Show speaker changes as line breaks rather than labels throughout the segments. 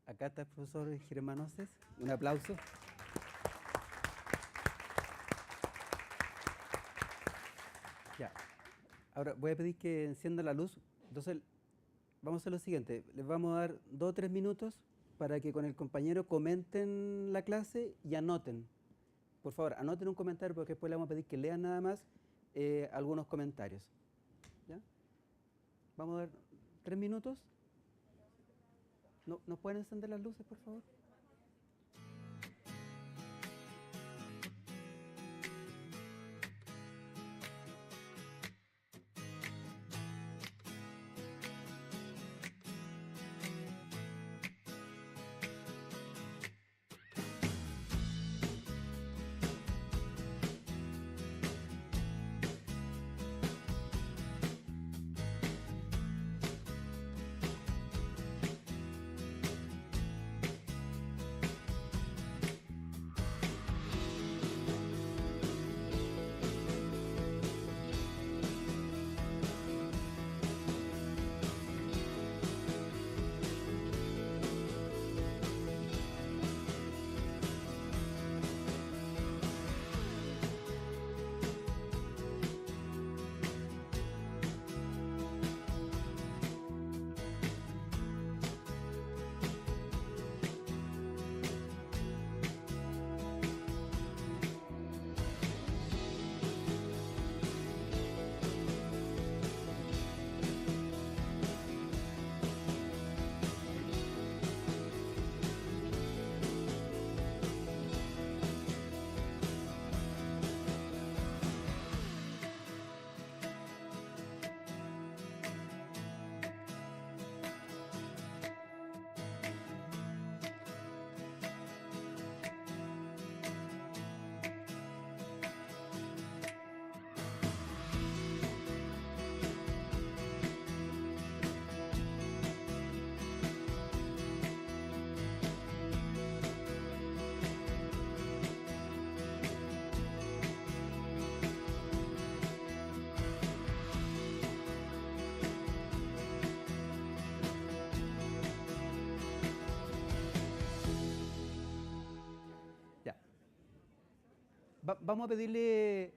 Acá está el profesor Germán Oces. Un aplauso. Ya. Ahora voy a pedir que encienda la luz. Entonces, vamos a hacer lo siguiente. Les vamos a dar 2 o 3 minutos para que con el compañero comenten la clase y anoten. Por favor, anoten un comentario porque después le vamos a pedir que lean nada más algunos comentarios. ¿Ya? Vamos a dar 3 minutos. ¿Nos pueden encender las luces, por favor? Ya. Vamos a pedirle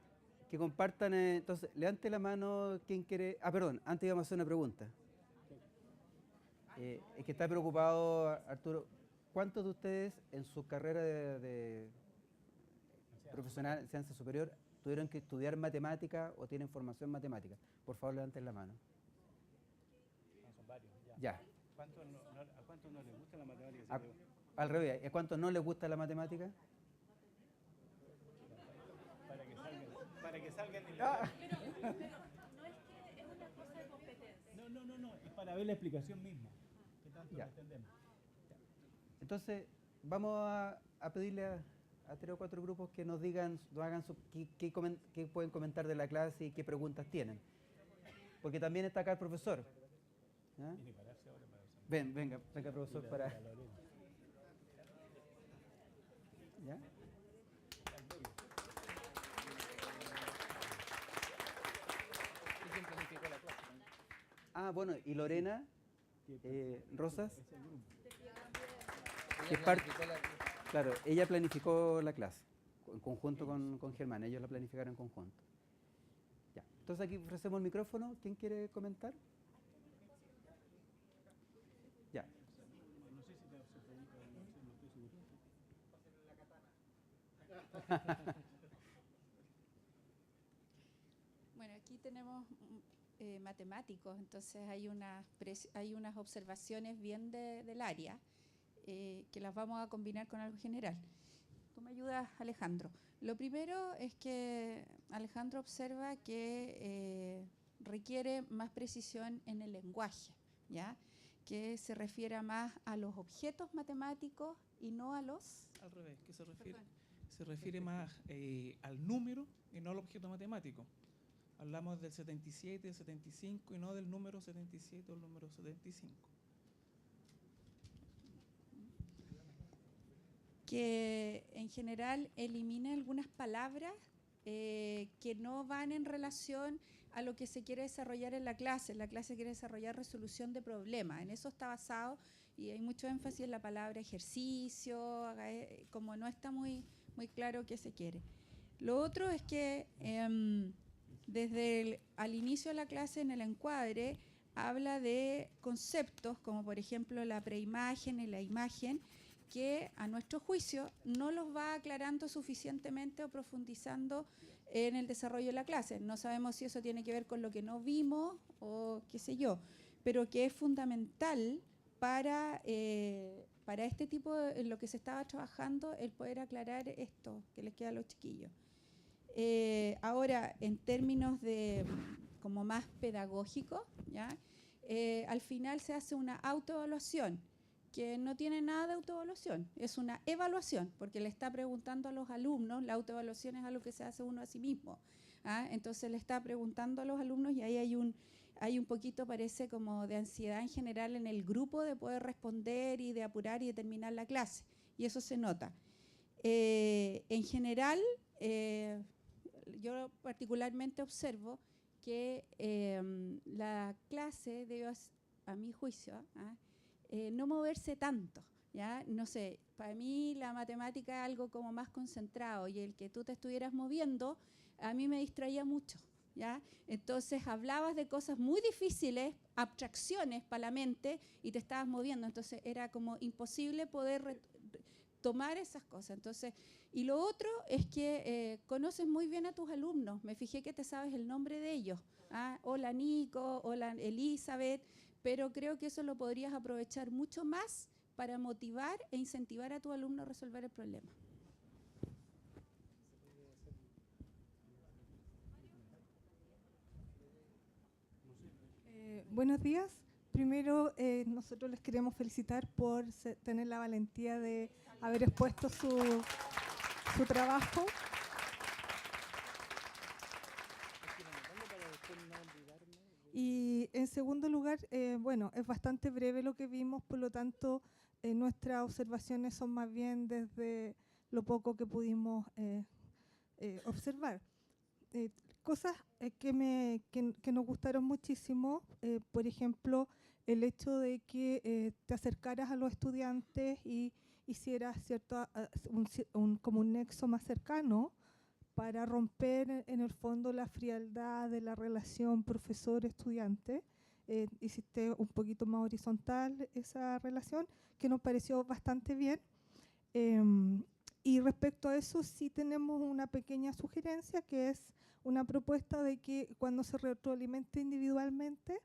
que compartan, entonces, levante la mano quien quiere. Ah, perdón, antes íbamos a hacer una pregunta. Es que está preocupado Arturo. ¿Cuántos de ustedes en su carrera de profesional en ciencia superior tuvieron que estudiar matemática o tienen formación matemática? Por favor, levanten la mano.
No, son varios, ya.
Ya.
¿A cuántos no les gusta la matemática?
Al revés, ¿a cuántos no les gusta la matemática?
Para que salgan y
Pero no es que es una cosa de competencia.
No, es para ver la explicación misma. ¿Qué tanto
Ya.
lo entendemos?
Entonces, vamos a pedirle a 3 o 4 grupos que nos digan, nos hagan qué pueden comentar de la clase y qué preguntas tienen. Porque también está acá el profesor. ¿Ah?
Tiene que pararse ahora para usar.
Venga, profesor, para. ¿Ya?
¿Quién planificó la clase?
Ah, bueno, y Lorena Rosas, que
Ella
es parte.
planificó la-
Claro, ella planificó la clase en conjunto con Germán, ellos la planificaron en conjunto. Ya. Entonces aquí ofrecemos el micrófono. ¿Quién quiere comentar? Ya.
No sé si te se publica o no, no estoy seguro.
Bueno, aquí tenemos matemáticos, entonces hay unas observaciones bien del área que las vamos a combinar con algo general. Tú me ayudas, Alejandro. Lo primero es que Alejandro observa que requiere más precisión en el lenguaje, ¿ya? Que se refiere más a los objetos matemáticos y no a los...
Al revés, que se
Perdón.
refiere más al número y no al objeto matemático. Hablamos del 77, del 75 y no del número 77 o el número 75.
Que en general elimina algunas palabras que no van en relación a lo que se quiere desarrollar en la clase. La clase quiere desarrollar resolución de problemas. En eso está basado y hay mucho énfasis en la palabra ejercicio, como no está muy claro qué se quiere. Lo otro es que al inicio de la clase, en el encuadre, habla de conceptos como por ejemplo la preimagen y la imagen, que a nuestro juicio no los va aclarando suficientemente o profundizando en el desarrollo de la clase. No sabemos si eso tiene que ver con lo que no vimos o qué sé yo, pero que es fundamental para este tipo en lo que se estaba trabajando, el poder aclarar esto que les queda a los chiquillos. Ahora, en términos de como más pedagógicos, ¿ya? Al final se hace una autoevaluación que no tiene nada de autoevaluación, es una evaluación, porque le está preguntando a los alumnos. La autoevaluación es algo que se hace uno a sí mismo, ¿ah? Entonces le está preguntando a los alumnos y ahí hay un poquito, parece, como de ansiedad en general en el grupo de poder responder y de apurar y de terminar la clase, y eso se nota. En general, yo particularmente observo que la clase debe, a mi juicio, no moverse tanto, ¿ya? No sé, para mí la matemática es algo como más concentrado, y el que tú te estuvieras moviendo a mí me distraía mucho, ¿ya? Entonces hablabas de cosas muy difíciles, abstracciones para la mente, y te estabas moviendo, entonces era como imposible poder tomar esas cosas. Entonces, y lo otro es que conoces muy bien a tus alumnos. Me fijé que te sabes el nombre de ellos. Hola Nico, hola Elizabeth, pero creo que eso lo podrías aprovechar mucho más para motivar e incentivar a tu alumno a resolver el problema.
Buenos días. Primero, nosotros les queremos felicitar por tener la valentía de haber expuesto su trabajo. Y en segundo lugar, bueno, es bastante breve lo que vimos, por lo tanto, nuestras observaciones son más bien desde lo poco que pudimos observar. Cosas que nos gustaron muchísimo, por ejemplo, el hecho de que te acercaras a los estudiantes y hicieras como un nexo más cercano para romper en el fondo la frialdad de la relación profesor-estudiante. Hiciste un poquito más horizontal esa relación, que nos pareció bastante bien. Y respecto a eso sí tenemos una pequeña sugerencia, que es una propuesta de que cuando se retroalimente individualmente,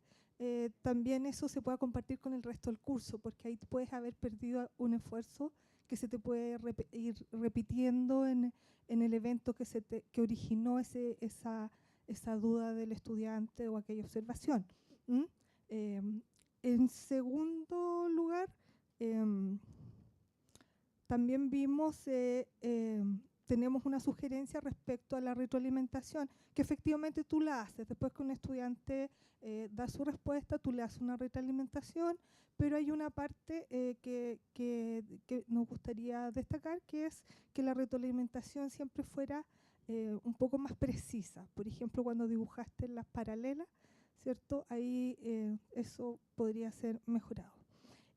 también eso se pueda compartir con el resto del curso, porque ahí puedes haber perdido un esfuerzo que se te puede ir repitiendo en el evento que originó esa duda del estudiante o aquella observación. En segundo lugar, también vimos, tenemos una sugerencia respecto a la retroalimentación, que efectivamente tú la haces. Después que un estudiante da su respuesta, tú le haces una retroalimentación, pero hay una parte que nos gustaría destacar, que es que la retroalimentación siempre fuera un poco más precisa. Por ejemplo, cuando dibujaste las paralelas, ¿cierto? Ahí eso podría ser mejorado.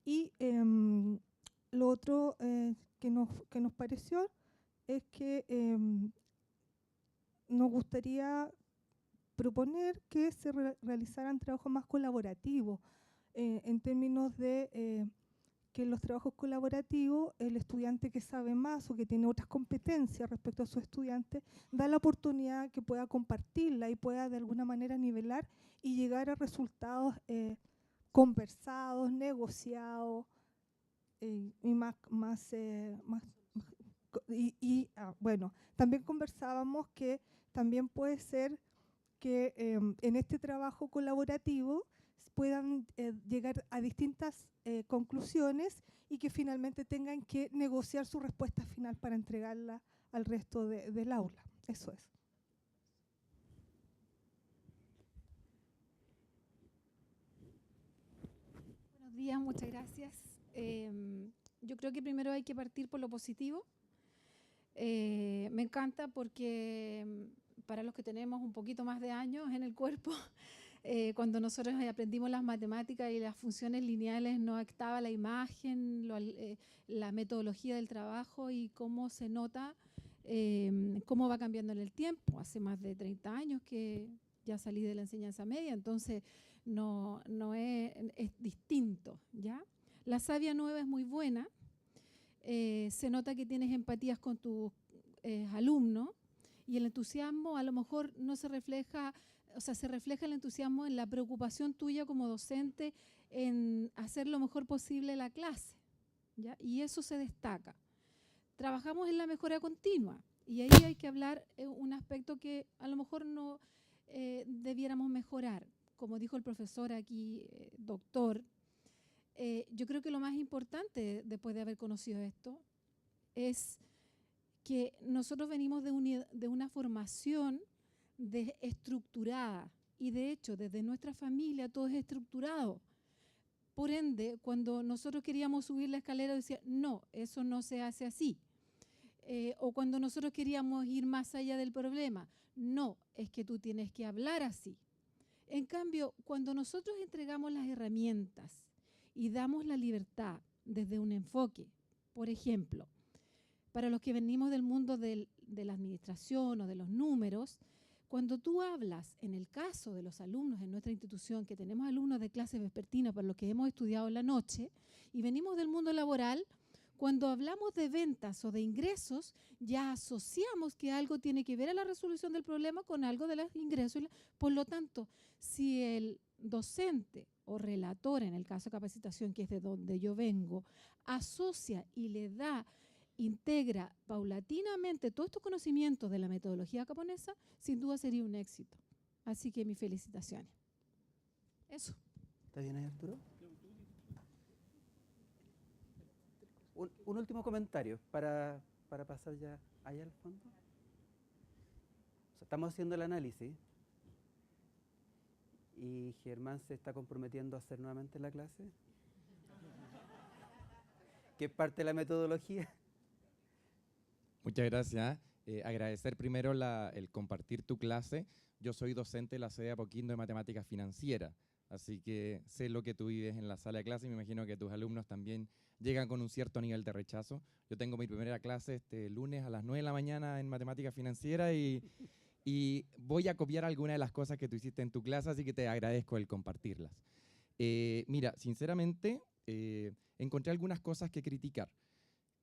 Y lo otro que nos pareció es que nos gustaría proponer que se realizaran trabajos más colaborativos, en términos de que en los trabajos colaborativos el estudiante que sabe más o que tiene otras competencias respecto a su estudiante da la oportunidad que pueda compartirla y pueda de alguna manera nivelar y llegar a resultados conversados, negociados, bueno, también conversábamos que también puede ser que en este trabajo colaborativo puedan llegar a distintas conclusiones y que finalmente tengan que negociar su respuesta final para entregarla al resto del aula. Eso es.
Buenos días, muchas gracias. Yo creo que primero hay que partir por lo positivo. Me encanta porque para los que tenemos un poquito más de años en el cuerpo, cuando nosotros aprendimos las matemáticas y las funciones lineales, no estaba la imagen, la metodología del trabajo y cómo se nota, cómo va cambiando en el tiempo. Hace más de 30 años que ya salí de la enseñanza media, entonces no es distinto, ¿ya? La savia nueva es muy buena. Se nota que tienes empatías con tus alumnos y el entusiasmo a lo mejor no se refleja, o sea, se refleja el entusiasmo en la preocupación tuya como docente en hacer lo mejor posible la clase, ¿ya? Y eso se destaca. Trabajamos en la mejora continua y ahí hay que hablar un aspecto que a lo mejor no debiéramos mejorar. Como dijo el profesor aquí, doctor, yo creo que lo más importante después de haber conocido esto es que nosotros venimos de una formación estructurada y de hecho desde nuestra familia todo es estructurado. Por ende, cuando nosotros queríamos subir la escalera decía, no, eso no se hace así. O cuando nosotros queríamos ir más allá del problema, no, es que tú tienes que hablar así. En cambio, cuando nosotros entregamos las herramientas y damos la libertad desde un enfoque, por ejemplo, para los que venimos del mundo de la administración o de los números, cuando tú hablas, en el caso de los alumnos en nuestra institución, que tenemos alumnos de clase vespertina para los que hemos estudiado en la noche, y venimos del mundo laboral, cuando hablamos de ventas o de ingresos, ya asociamos que algo tiene que ver a la resolución del problema con algo de los ingresos. Por lo tanto, si el docente o relator, en el caso de capacitación, que es de donde yo vengo, asocia y le da, integra paulatinamente todos estos conocimientos de la metodología japonesa, sin duda sería un éxito. Así que mis felicitaciones. Eso.
¿Está bien ahí, Arturo? Un último comentario para pasar ya allá al fondo. O sea, estamos haciendo el análisis y Germán se está comprometiendo a hacer nuevamente la clase, que es parte de la metodología.
Muchas gracias. Agradecer primero el compartir tu clase. Yo soy docente de la sede de Apoquindo de Matemáticas Financieras, así que sé lo que tú vives en la sala de clase y me imagino que tus alumnos también llegan con un cierto nivel de rechazo. Yo tengo mi primera clase este lunes a las 9 de la mañana en Matemáticas Financieras y voy a copiar algunas de las cosas que tú hiciste en tu clase, así que te agradezco el compartirlas. Mira, sinceramente, encontré algunas cosas que criticar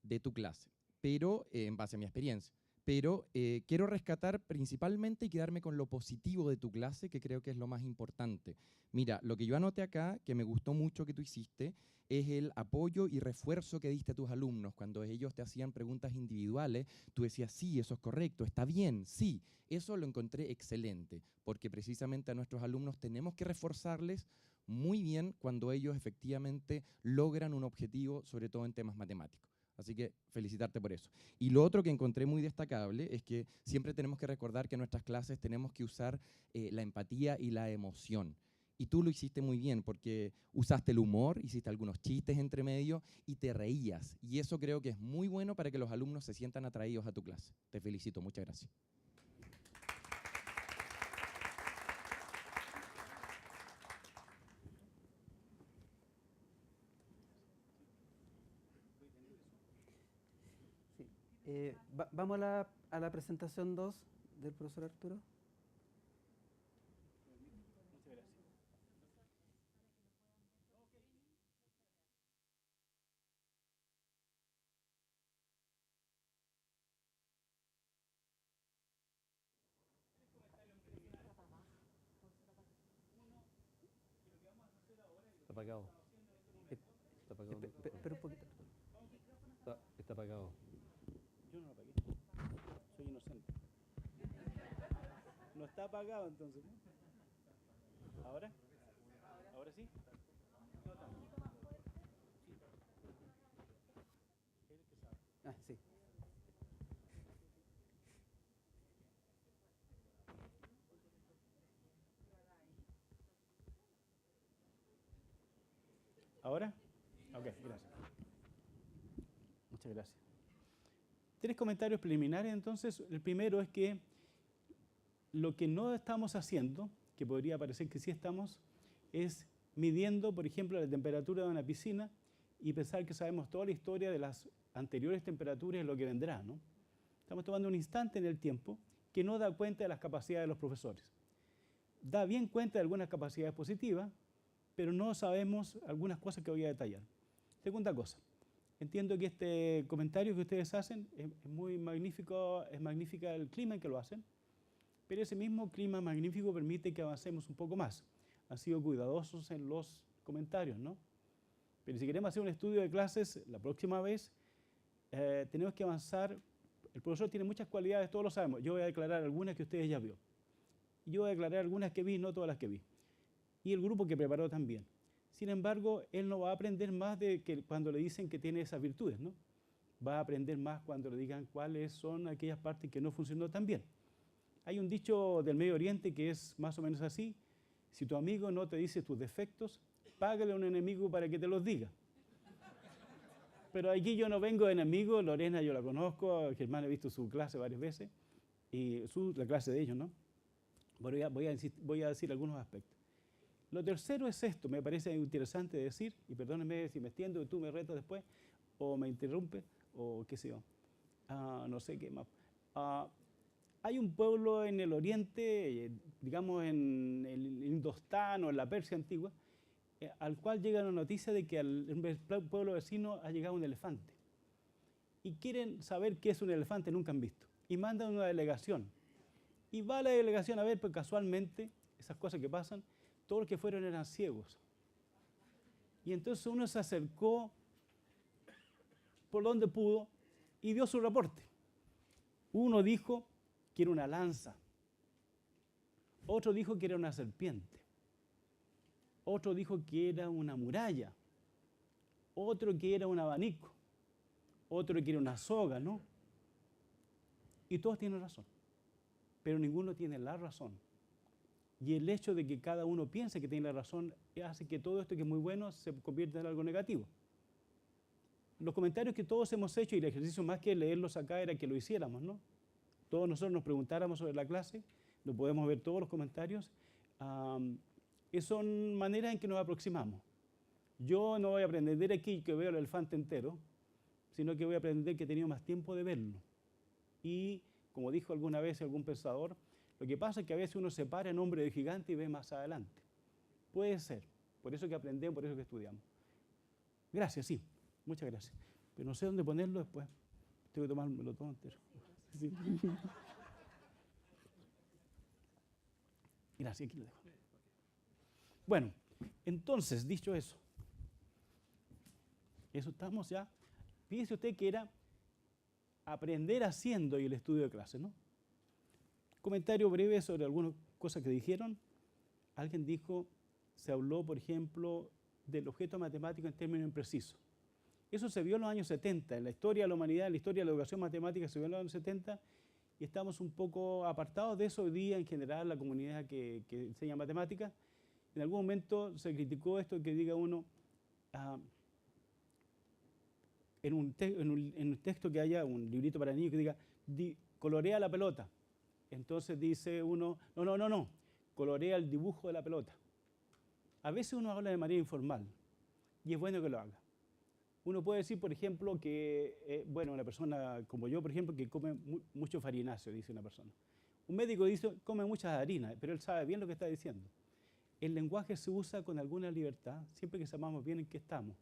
de tu clase, pero en base a mi experiencia. Pero quiero rescatar principalmente y quedarme con lo positivo de tu clase, que creo que es lo más importante. Mira, lo que yo anoté acá, que me gustó mucho que tú hiciste, es el apoyo y refuerzo que diste a tus alumnos. Cuando ellos te hacían preguntas individuales, tú decías, sí, eso es correcto, está bien, sí. Eso lo encontré excelente, porque precisamente a nuestros alumnos tenemos que reforzarles muy bien cuando ellos efectivamente logran un objetivo, sobre todo en temas matemáticos. Así que felicitarte por eso. Y lo otro que encontré muy destacable es que siempre tenemos que recordar que en nuestras clases tenemos que usar la empatía y la emoción. Y tú lo hiciste muy bien porque usaste el humor, hiciste algunos chistes entre medio y te reías. Y eso creo que es muy bueno para que los alumnos se sientan atraídos a tu clase. Te felicito, muchas gracias.
Vamos a la presentación 2 del profesor Arturo.
Está apagado. Está apagado.
Pero un poquito.
Está apagado.
Yo no lo apagué. Soy inocente. No está apagado entonces. ¿Ahora? ¿Ahora sí? No tanto. Él que sabe.
Ah, sí.
¿Ahora? Ok, gracias. Muchas gracias. Tres comentarios preliminares, entonces. El primero es que lo que no estamos haciendo, que podría parecer que sí estamos, es midiendo, por ejemplo, la temperatura de una piscina y pensar que sabemos toda la historia de las anteriores temperaturas y lo que vendrá, ¿no? Estamos tomando un instante en el tiempo que no da cuenta de las capacidades de los profesores. Da bien cuenta de algunas capacidades positivas, pero no sabemos algunas cosas que voy a detallar. Segunda cosa, entiendo que este comentario que ustedes hacen es muy magnífico, es magnífica el clima en que lo hacen, pero ese mismo clima magnífico permite que avancemos un poco más. Han sido cuidadosos en los comentarios, ¿no? Pero si queremos hacer un estudio de clases la próxima vez, tenemos que avanzar. El profesor tiene muchas cualidades, todos lo sabemos. Yo voy a declarar algunas que ustedes ya vio. Y yo voy a declarar algunas que vi, no todas las que vi. Y el grupo que preparó también. Sin embargo, él no va a aprender más de que cuando le dicen que tiene esas virtudes, ¿no? Va a aprender más cuando le digan cuáles son aquellas partes que no funcionó tan bien. Hay un dicho del Medio Oriente que es más o menos así: si tu amigo no te dice tus defectos, págale a un enemigo para que te los diga. Pero aquí yo no vengo de enemigo. Lorena yo la conozco, Germán he visto su clase varias veces, y la clase de ellos, ¿no? Voy a decir algunos aspectos. Lo tercero es esto, me parece interesante decir, y perdónenme si me extiendo y tú me retas después, o me interrumpes, o qué sé yo, no sé qué más. Hay un pueblo en el oriente, digamos en el Indostán o en la Persia antigua, al cual llega la noticia de que al pueblo vecino ha llegado un elefante. Y quieren saber qué es un elefante, nunca han visto. Y mandan una delegación. Y va la delegación a ver, pues casualmente, esas cosas que pasan, todos los que fueron eran ciegos. Y entonces uno se acercó por donde pudo y dio su reporte. Uno dijo que era una lanza. Otro dijo que era una serpiente. Otro dijo que era una muralla. Otro que era un abanico. Otro que era una soga, ¿no? Y todos tienen razón. Pero ninguno tiene la razón. Y el hecho de que cada uno piense que tiene la razón hace que todo esto que es muy bueno se convierta en algo negativo. Los comentarios que todos hemos hecho, y el ejercicio más que leerlos acá era que lo hiciéramos, ¿no? Todos nosotros nos preguntáramos sobre la clase, lo podemos ver todos los comentarios, son maneras en que nos aproximamos. Yo no voy a aprender aquí que veo el elefante entero, sino que voy a aprender que he tenido más tiempo de verlo. Y, como dijo alguna vez algún pensador, lo que pasa es que a veces uno se para en hombre de gigante y ve más adelante. Puede ser. Por eso que aprendemos, por eso que estudiamos. Gracias, sí. Muchas gracias. Pero no sé dónde ponerlo después. Tengo que tomármelo todo entero. Sí. Gracias, aquí lo dejo. Bueno, entonces, dicho eso, estamos ya. Fíjese usted que era aprender haciendo y el estudio de clase, ¿no? Comentario breve sobre algunas cosas que dijeron. Alguien dijo, se habló, por ejemplo, del objeto matemático en términos imprecisos. Eso se vio en los años 70, en la historia de la humanidad, en la historia de la educación matemática se vio en los años 70, y estamos un poco apartados de eso hoy día en general, la comunidad que enseña matemáticas. En algún momento se criticó esto que diga uno, en un texto que haya, un librito para niños que diga, colorea la pelota. Entonces dice uno, no, colorea el dibujo de la pelota. A veces uno habla de manera informal y es bueno que lo haga. Uno puede decir, por ejemplo, que, una persona como yo, por ejemplo, que come mucho farináceo, dice una persona. Un médico dice, come muchas harinas, pero él sabe bien lo que está diciendo. El lenguaje se usa con alguna libertad, siempre que sepamos bien en qué estamos.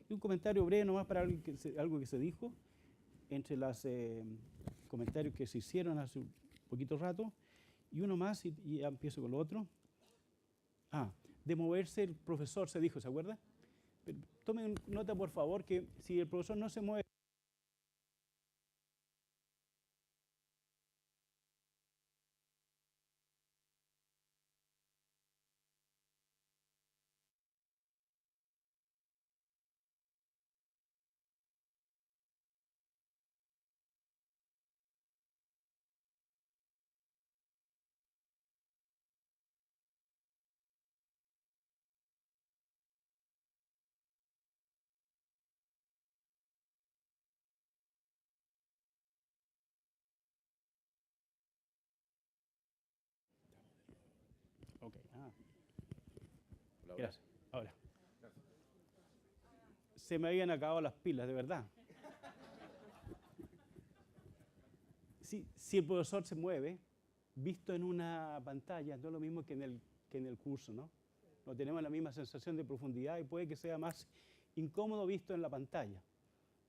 Y un comentario breve nomás para algo que se dijo, entre los comentarios que se hicieron hace un poquito rato, y uno más, y ya empiezo con lo otro. De moverse el profesor, se dijo, ¿se acuerda? Pero tomen nota, por favor, que si el profesor no se mueve, Ah. Gracias. Ahora. Se me habían acabado las pilas, de verdad. Si el profesor se mueve, visto en una pantalla, no es lo mismo que en el curso, ¿no? No tenemos la misma sensación de profundidad y puede que sea más incómodo visto en la pantalla.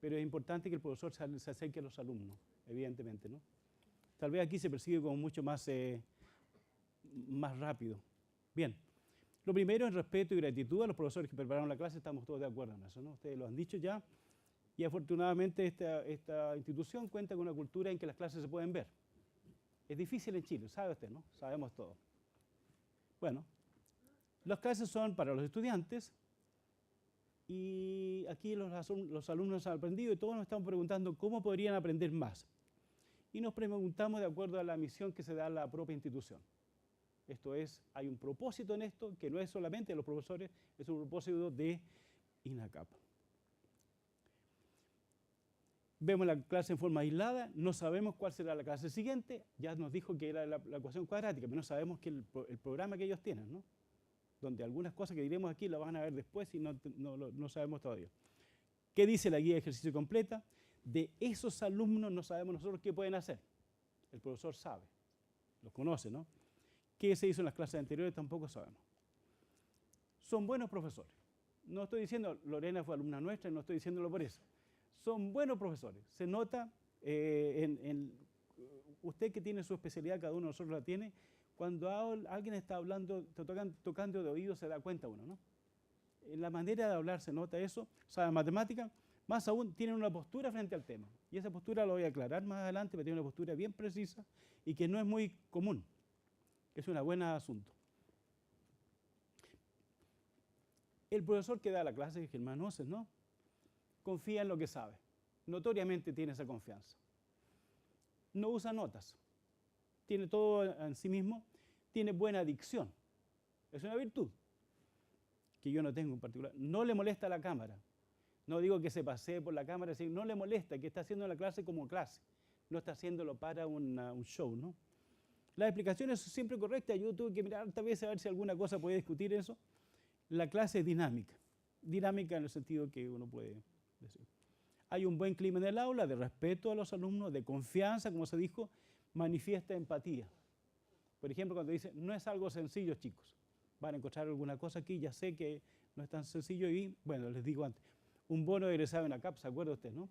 Pero es importante que el profesor se acerque a los alumnos, evidentemente, ¿no? Tal vez aquí se percibe como mucho más rápido. Bien. Lo primero es respeto y gratitud a los profesores que prepararon la clase, estamos todos de acuerdo en eso, ¿no? Ustedes lo han dicho ya, y afortunadamente esta institución cuenta con una cultura en que las clases se pueden ver. Es difícil en Chile, sabe usted, ¿no? Sabemos todo. Bueno, las clases son para los estudiantes, y aquí los alumnos han aprendido y todos nos estamos preguntando cómo podrían aprender más. Y nos preguntamos de acuerdo a la misión que se da a la propia institución. Esto es, hay un propósito en esto que no es solamente de los profesores, es un propósito de INACAP. Vemos la clase en forma aislada, no sabemos cuál será la clase siguiente, ya nos dijo que era la ecuación cuadrática, pero no sabemos que el programa que ellos tienen, ¿no? Donde algunas cosas que diremos aquí las van a ver después y no sabemos todavía. ¿Qué dice la guía de ejercicio completa? De esos alumnos no sabemos nosotros qué pueden hacer. El profesor sabe, los conoce, ¿no? ¿Qué se hizo en las clases anteriores? Tampoco sabemos. Son buenos profesores. No estoy diciendo, Lorena fue alumna nuestra, no estoy diciéndolo por eso. Son buenos profesores. Se nota, usted que tiene su especialidad, cada uno de nosotros la tiene, cuando alguien está hablando, tocando de oído, se da cuenta uno, ¿no? En la manera de hablar se nota eso. Sabe matemática, más aún tienen una postura frente al tema. Y esa postura lo voy a aclarar más adelante, pero tiene una postura bien precisa y que no es muy común. Es un buen asunto. El profesor que da la clase, Germán Oces, ¿no? Confía en lo que sabe. Notoriamente tiene esa confianza. No usa notas. Tiene todo en sí mismo. Tiene buena dicción. Es una virtud que yo no tengo en particular. No le molesta la cámara. No digo que se pasee por la cámara, sino no le molesta, que está haciendo la clase como clase. No está haciéndolo para un show, ¿no? Las explicaciones son siempre correctas. Yo tuve que mirar tal vez a ver si alguna cosa podía discutir eso. La clase es dinámica. Dinámica en el sentido que uno puede decir. Hay un buen clima en el aula de respeto a los alumnos, de confianza, como se dijo, manifiesta empatía. Por ejemplo, cuando dice, no es algo sencillo, chicos. Van a encontrar alguna cosa aquí, ya sé que no es tan sencillo y, bueno, les digo antes, un bono de egresado en ACAP, ¿se acuerda usted, no?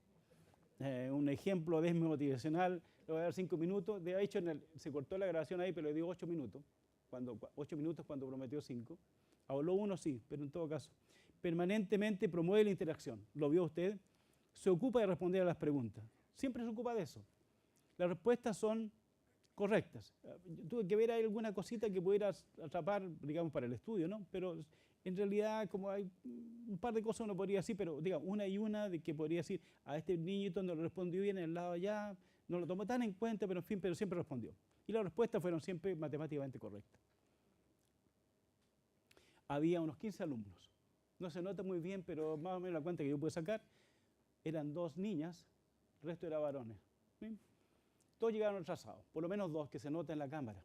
Un ejemplo desmotivacional, le voy a dar 5 minutos. De hecho, se cortó la grabación ahí, pero le dio 8 minutos. 8 minutos cuando prometió 5. Habló 1 sí, pero en todo caso. Permanentemente promueve la interacción. ¿Lo vio usted? Se ocupa de responder a las preguntas. Siempre se ocupa de eso. Las respuestas son correctas. Tuve que ver ahí alguna cosita que pudiera atrapar, digamos, para el estudio, ¿no? Pero en realidad, como hay un par de cosas uno podría decir, pero digamos, una y una de que podría decir, a este niñito no le respondió bien en el lado allá, no lo tomó tan en cuenta, pero en fin, pero siempre respondió. Y las respuestas fueron siempre matemáticamente correctas. Había unos 15 alumnos. No se nota muy bien, pero más o menos la cuenta que yo pude sacar, eran 2 niñas, el resto eran varones. ¿Sí? Todos llegaron atrasados, por lo menos 2 que se nota en la cámara.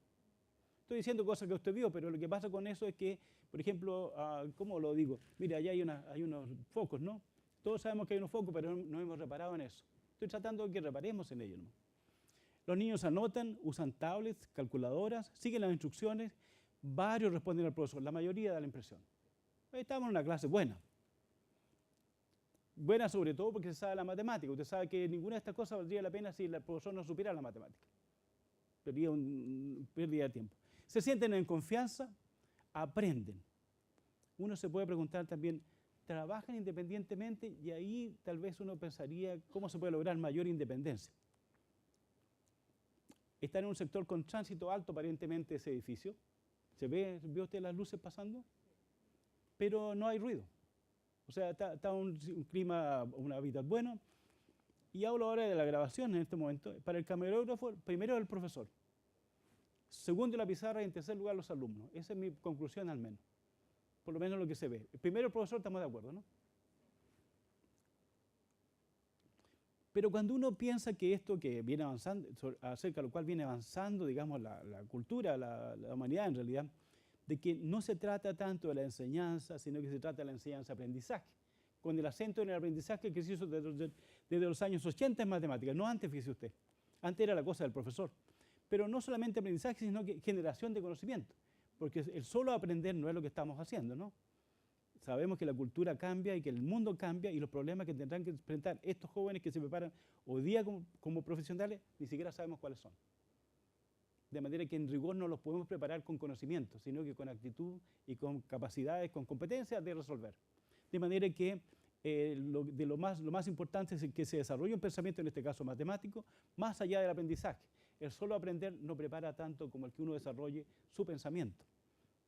Estoy diciendo cosas que usted vio, pero lo que pasa con eso es que, por ejemplo, ¿cómo lo digo? Mire, allá hay unos focos, ¿no? Todos sabemos que hay unos focos, pero no hemos reparado en eso. Estoy tratando de que reparemos en ello, ¿no? Los niños anotan, usan tablets, calculadoras, siguen las instrucciones, varios responden al profesor, la mayoría da la impresión. Estamos en una clase buena. Buena sobre todo porque se sabe la matemática. Usted sabe que ninguna de estas cosas valdría la pena si el profesor no supiera la matemática. Sería pérdida de tiempo. Se sienten en confianza, aprenden. Uno se puede preguntar también, ¿trabajan independientemente? Y ahí tal vez uno pensaría cómo se puede lograr mayor independencia. Está en un sector con tránsito alto aparentemente ese edificio. ¿Ve usted las luces pasando? Pero no hay ruido. O sea, está un clima, un hábitat bueno. Y hablo ahora de la grabación en este momento. Para el camarógrafo, primero el profesor. Segundo la pizarra y en tercer lugar los alumnos. Esa es mi conclusión al menos. Por lo menos lo que se ve. Primero el profesor, estamos de acuerdo, ¿no? Pero cuando uno piensa que esto que viene avanzando, acerca de lo cual viene avanzando, digamos, la cultura, la humanidad en realidad, de que no se trata tanto de la enseñanza, sino que se trata de la enseñanza-aprendizaje, con el acento en el aprendizaje que se hizo desde los años 80 en matemáticas, no antes, fíjese usted. Antes era la cosa del profesor. Pero no solamente aprendizaje, sino que generación de conocimiento, porque el solo aprender no es lo que estamos haciendo, ¿no? Sabemos que la cultura cambia y que el mundo cambia y los problemas que tendrán que enfrentar estos jóvenes que se preparan hoy día como profesionales, ni siquiera sabemos cuáles son. De manera que en rigor no los podemos preparar con conocimiento, sino que con actitud y con capacidades, con competencias de resolver. De manera que lo más importante es que se desarrolle un pensamiento, en este caso matemático, más allá del aprendizaje. El solo aprender no prepara tanto como el que uno desarrolle su pensamiento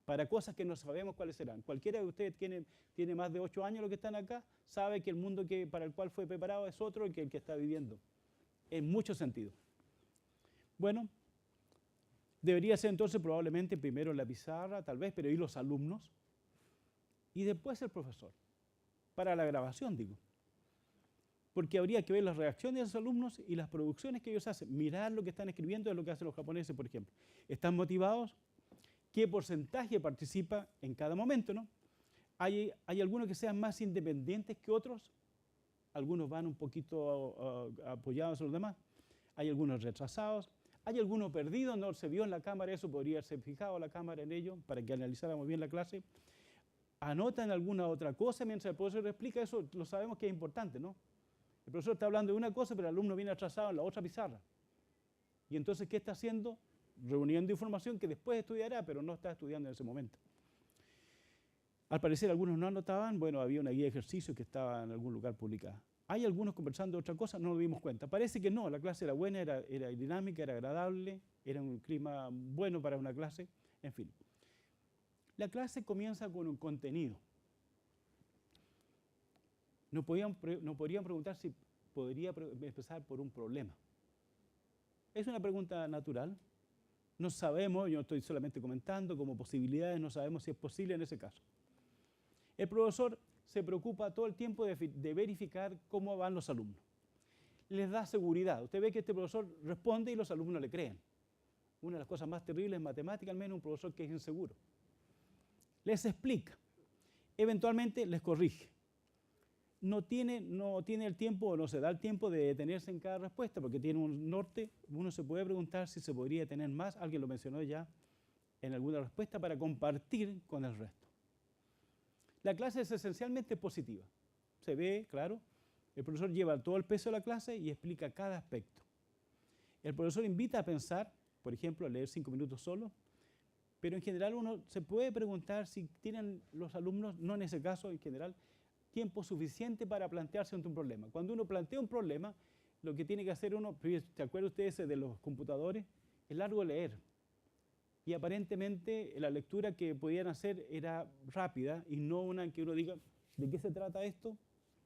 para cosas que no sabemos cuáles serán. Cualquiera de ustedes tiene más de 8 años, los que están acá, sabe que el mundo para el cual fue preparado es otro que el que está viviendo, en muchos sentidos. Bueno, debería ser entonces probablemente primero la pizarra, tal vez, pero y los alumnos, y después el profesor, para la grabación, digo. Porque habría que ver las reacciones de los alumnos y las producciones que ellos hacen, mirar lo que están escribiendo de lo que hacen los japoneses, por ejemplo. ¿Están motivados? ¿Qué porcentaje participa en cada momento, no? ¿Hay algunos que sean más independientes que otros? Algunos van un poquito apoyados a los demás. Hay algunos retrasados. Hay algunos perdidos, no se vio en la cámara, eso podría ser fijado la cámara en ello para que analizáramos bien la clase. Anotan alguna otra cosa mientras el profesor explica, eso lo sabemos que es importante, ¿no? El profesor está hablando de una cosa, pero el alumno viene atrasado en la otra pizarra. Y entonces, ¿qué está haciendo? Reuniendo información que después estudiará, pero no está estudiando en ese momento. Al parecer algunos no anotaban, bueno, había una guía de ejercicio que estaba en algún lugar publicada. Hay algunos conversando de otra cosa, no nos dimos cuenta. Parece que no, la clase era buena, era dinámica, era agradable, era un clima bueno para una clase, en fin. La clase comienza con un contenido. Nos podrían preguntar si podría empezar por un problema. Es una pregunta natural. No sabemos, yo estoy solamente comentando como posibilidades, no sabemos si es posible en ese caso. El profesor se preocupa todo el tiempo de verificar cómo van los alumnos. Les da seguridad. Usted ve que este profesor responde y los alumnos le creen. Una de las cosas más terribles en matemática, al menos un profesor que es inseguro. Les explica. Eventualmente les corrige. No tiene el tiempo o no se da el tiempo de detenerse en cada respuesta porque tiene un norte. Uno se puede preguntar si se podría tener más, alguien lo mencionó ya en alguna respuesta, para compartir con el resto. La clase es esencialmente positiva. Se ve, claro, el profesor lleva todo el peso de la clase y explica cada aspecto. El profesor invita a pensar, por ejemplo, a leer 5 minutos solo, pero en general uno se puede preguntar si tienen los alumnos, no en ese caso en general, tiempo suficiente para plantearse ante un problema. Cuando uno plantea un problema, lo que tiene que hacer uno, ¿se acuerdan ustedes de los computadores? Es largo leer. Y aparentemente la lectura que podían hacer era rápida y no una en que uno diga, ¿de qué se trata esto?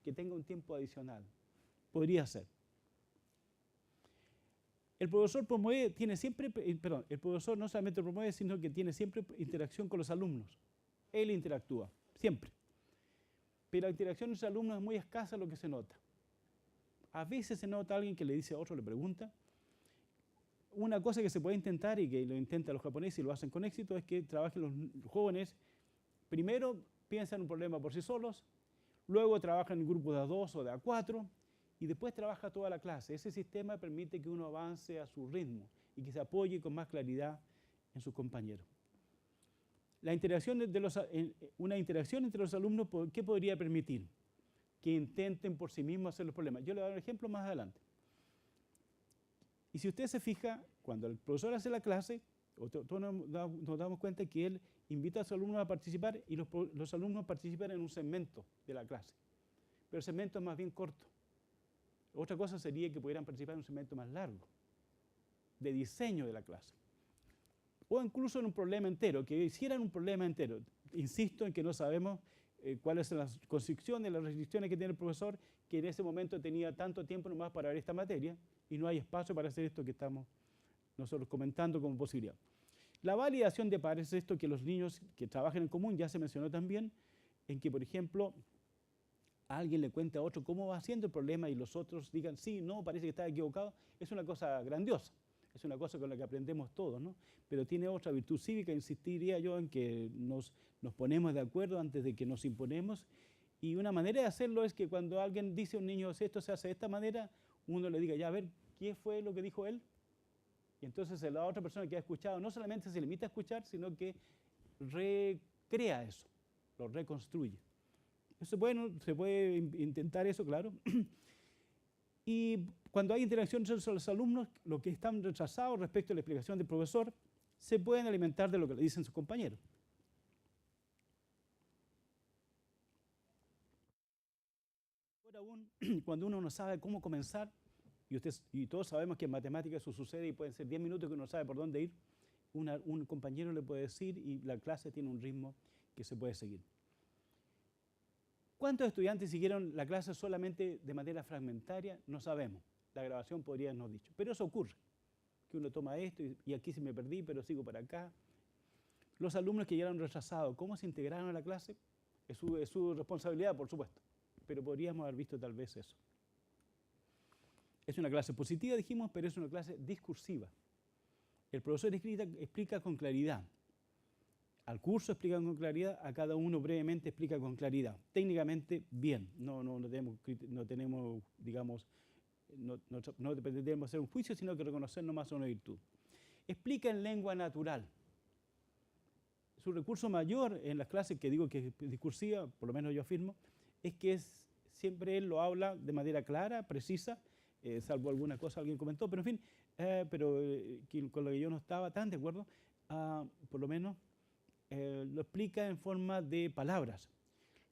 Que tenga un tiempo adicional. Podría ser. El profesor el profesor no solamente promueve, sino que tiene siempre interacción con los alumnos. Él interactúa, siempre. Pero la interacción entre alumnos es muy escasa lo que se nota. A veces se nota alguien que le dice a otro, le pregunta. Una cosa que se puede intentar, y que lo intentan los japoneses y lo hacen con éxito, es que trabajen los jóvenes. Primero piensan un problema por sí solos, luego trabajan en grupos de A2 o de A4, y después trabaja toda la clase. Ese sistema permite que uno avance a su ritmo y que se apoye con más claridad en sus compañeros. Una interacción entre los alumnos, ¿qué podría permitir? Que intenten por sí mismos hacer los problemas. Yo le voy a dar un ejemplo más adelante. Y si usted se fija, cuando el profesor hace la clase, todos nos damos cuenta que él invita a los alumnos a participar y los alumnos participan en un segmento de la clase. Pero el segmento es más bien corto. Otra cosa sería que pudieran participar en un segmento más largo, de diseño de la clase. O incluso en un problema entero, que hicieran un problema entero. Insisto en que no sabemos cuáles son las constricciones, las restricciones que tiene el profesor, que en ese momento tenía tanto tiempo nomás para ver esta materia y no hay espacio para hacer esto que estamos nosotros comentando como posibilidad. La validación de pares es esto que los niños que trabajan en común, ya se mencionó también, en que, por ejemplo, alguien le cuente a otro cómo va haciendo el problema y los otros digan, sí, no, parece que está equivocado, es una cosa grandiosa. es una cosa con la que aprendemos todos, ¿no? Pero tiene otra virtud cívica, insistiría yo en que nos ponemos de acuerdo antes de que nos imponemos. Y una manera de hacerlo es que cuando alguien dice a un niño, esto se hace de esta manera, uno le diga, ya a ver, ¿qué fue lo que dijo él? Y entonces la otra persona que ha escuchado no solamente se limita a escuchar, sino que recrea eso, lo reconstruye. Eso, bueno, se puede intentar eso, claro. Y cuando hay interacción entre los alumnos, los que están retrasados respecto a la explicación del profesor, se pueden alimentar de lo que le dicen sus compañeros. Por aún, cuando uno no sabe cómo comenzar, y todos sabemos que en matemáticas eso sucede y pueden ser 10 minutos que uno no sabe por dónde ir, un compañero le puede decir y la clase tiene un ritmo que se puede seguir. ¿Cuántos estudiantes siguieron la clase solamente de manera fragmentaria? No sabemos. La grabación podría habernos dicho. Pero eso ocurre, que uno toma esto y aquí sí me perdí, pero sigo para acá. Los alumnos que llegaron retrasados, ¿cómo se integraron a la clase? Es su responsabilidad, por supuesto, pero podríamos haber visto tal vez eso. Es una clase positiva, dijimos, pero es una clase discursiva. El profesor explica con claridad. Al curso explica con claridad, a cada uno brevemente explica con claridad. Técnicamente, bien. No tenemos, digamos, no pretendemos hacer un juicio, sino que reconocer nomás una virtud. Explica en lengua natural. Su recurso mayor en las clases, que digo que es discursiva, por lo menos yo afirmo, es que siempre él lo habla de manera clara, precisa, salvo alguna cosa alguien comentó, pero en fin, con lo que yo no estaba tan de acuerdo, por lo menos lo explica en forma de palabras.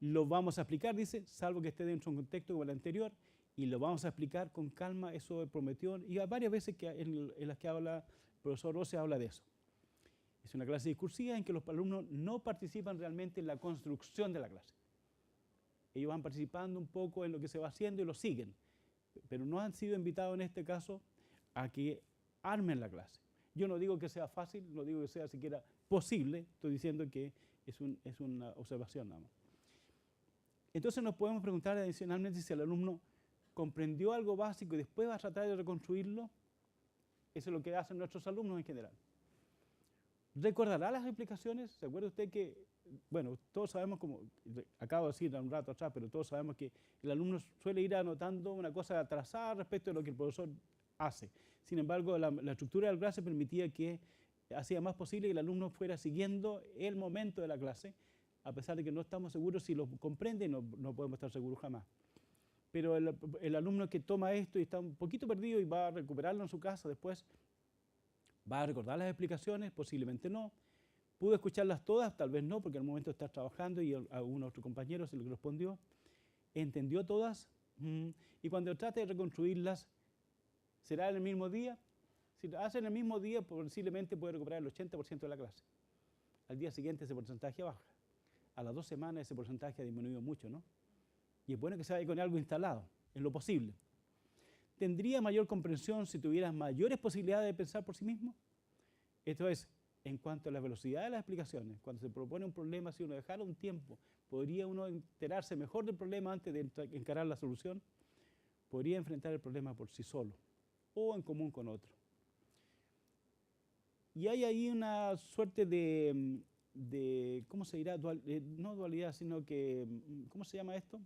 Lo vamos a explicar, dice, salvo que esté dentro de un contexto como el anterior, y lo vamos a explicar con calma, eso prometió, y hay varias veces en las que habla el profesor Rose habla de eso. Es una clase discursiva en que los alumnos no participan realmente en la construcción de la clase. Ellos van participando un poco en lo que se va haciendo y lo siguen, pero no han sido invitados en este caso a que armen la clase. Yo no digo que sea fácil, no digo que sea siquiera posible, estoy diciendo que es una observación nada más. Entonces nos podemos preguntar adicionalmente si el alumno comprendió algo básico y después va a tratar de reconstruirlo. Eso es lo que hacen nuestros alumnos en general. ¿Recordará las explicaciones? ¿Se acuerda usted que, bueno, todos sabemos, como acabo de decir un rato atrás, pero todos sabemos que el alumno suele ir anotando una cosa atrasada respecto a lo que el profesor hace. Sin embargo, la estructura de la clase permitía que hacía más posible que el alumno fuera siguiendo el momento de la clase, a pesar de que no estamos seguros si lo comprende, no podemos estar seguros jamás. Pero el alumno que toma esto y está un poquito perdido y va a recuperarlo en su casa después, va a recordar las explicaciones, posiblemente no. Pudo escucharlas todas, tal vez no, porque al momento está trabajando y a algún otro compañero se le respondió. Entendió todas y cuando trate de reconstruirlas, ¿será en el mismo día? Si lo hace en el mismo día, posiblemente puede recuperar el 80% de la clase. Al día siguiente ese porcentaje baja. A las 2 semanas ese porcentaje ha disminuido mucho, ¿no? Y es bueno que se vaya con algo instalado, en lo posible. ¿Tendría mayor comprensión si tuviera mayores posibilidades de pensar por sí mismo? Esto es, en cuanto a la velocidad de las explicaciones, cuando se propone un problema, si uno dejara un tiempo, ¿podría uno enterarse mejor del problema antes de encarar la solución? Podría enfrentar el problema por sí solo o en común con otro. Y hay ahí una suerte de ¿cómo se dirá? No dualidad, sino que, ¿cómo se llama esto?